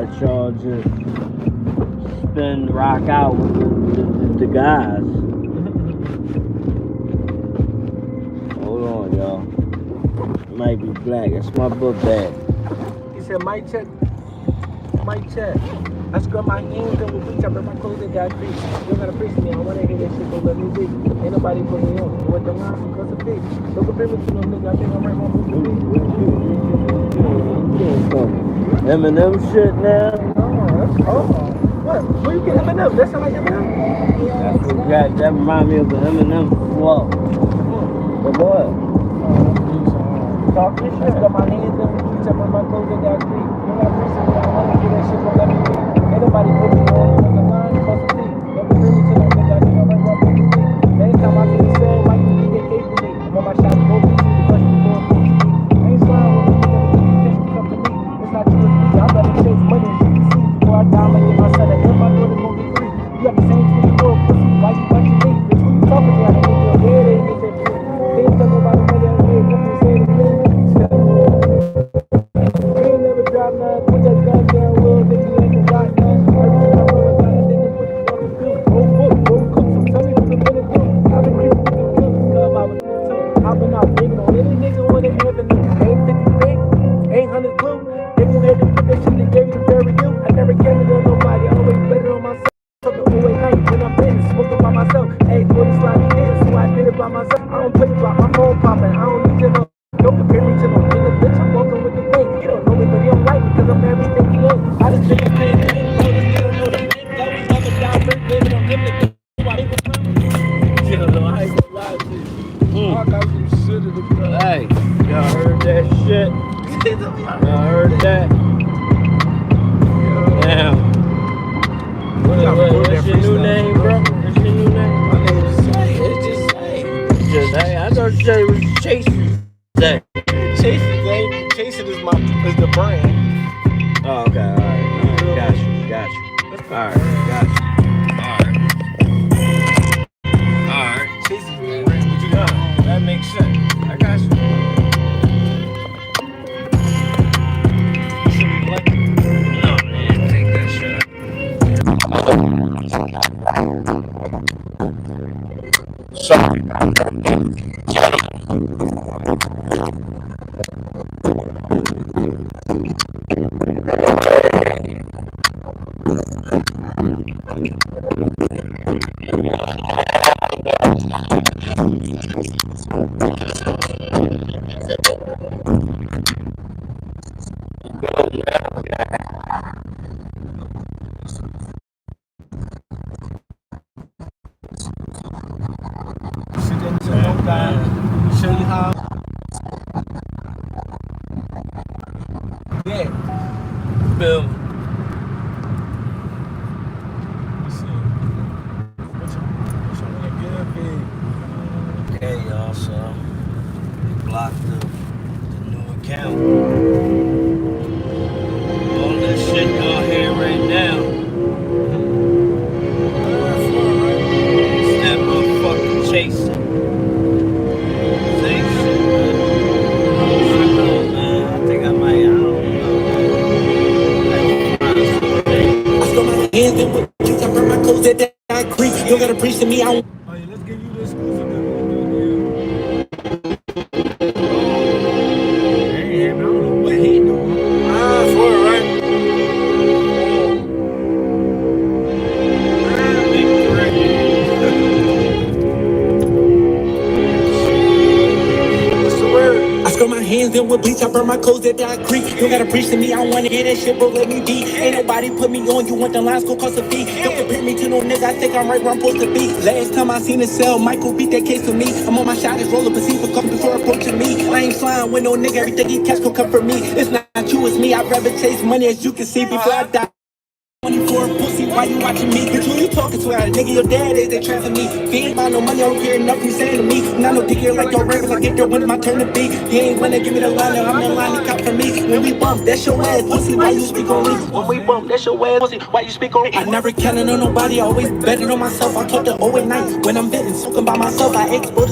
let y'all just spin rock out with the guys. Hold on, y'all. It might be black. That's my book bag. He said, mic check. Mic check. I scrub my hands and we chop my clothes and got creep. You gotta preach me. I wanna hear that shit, don't let me be. Ain't nobody put me on. What the line because of big. Don't compare me to no nigga. I think I'm right on book Eminem shit now? What? Where you get Eminem? That sound like Eminem? That remind me of the Eminem flow. But what? Talk this shit. I got my hands in, we chop my clothes and got creep. You gotta preach me. I wanna hear that shit, don't let me be. Ain't nobody put me on. What the line because of big. Don't compare me to no nigga. I think I'm right on book Anytime I see the cell, like you get paid for me. I'm on my shot, go to the question for me. I ain't sliding with me, never get come to me. It's not you, it's me. I better chase money as you can see. Before I die, like my son, and my daughter gon' get free. You got the same 24 pussy, why you watching me? Bitch, who you talking to? I didn't get your head, they ain't get that shit. They ain't talking about the money I made, what you saying to me? I ain't never dropped none, put that gun down, little nigga, ain't no rock none. Everything I roll, I got a nigga, what the fuck you do? Roll book, roll cook, so tell me what the minute do. I've been creeping with the kill, cause I was I've been out digging on any nigga when they having them. Ain't 50 big, ain't 100 blue. They gon' have to put that shit together to bury you. I never counted on nobody, I always better on myself. Took the whole night when I'm in, smoking by myself. Hey, for the slimy did, so I did it by myself. I don't play about my phone popping, I don't need your no. Don't compare me to no nigga, bitch, I'm walking with the thing. You don't know me, but you don't like me, cause I'm everything he ain't. I just think I'm playing the game, know this nigga know the thing. That was never down, first baby, don't give me the you know, I ain't gonna lie to you. I got some shit in the car. Hey, y'all heard that shit? Y'all heard that? Damn. What's your new name, bro? What's your new name? My name is Say. It's just Say. Just hey, I thought you said it was Chase. Say. Chasing is the brand. Oh, okay, alright. Got you. Alright, got you. Alright. Chasing is the brand. What you got? That makes sense. I got you. No, man, take that shit. Sorry. Show you how. Yeah. Boom. Okay, y'all, so they blocked the new account. All this shit y'all hear right now. It's that motherfucking chasing. Same shit, man. I don't know, man. I think I might, I don't know, man. I stole my hands and with you, I burn my clothes that I creep. You gotta preach to me, I don't. Oh, yeah, let's give you the exclusive. I don't know what he doing. For it, right? What's the word? I scrub my hands in with bleach, I burn my clothes that I creep. You gotta preach to me, I don't wanna hear that shit, but let me be. Ain't nobody put me on, you want the lines, go cost a fee. Don't compare me to no nigga, I think I'm right where I'm supposed to be. Last time I seen a cell, Michael beat that case for me. I'm on my shot, it's roller, perceive a couple before approaching me. I ain't flying with no nigga, everything he catch gon' come for me. It's not you, it's me, I'd rather chase money as you can see before I die. 24 pussy, why you watching me? Bitch, who you talking to? Nigga, your dad is, they transfer me. If he ain't buy no money, I don't care enough you saying to me. Not no dick here like your regular, I get there when it's my turn to be. He ain't wanna give me the line, I'm the line to cop for me. When we bump, that's your ass, pussy, why you speak on me? When we bump, that's your ass, pussy, why you speak on me? I never counted on nobody, I always betted on myself. I talk to 0 at night when I'm betting, smoking by myself. I expose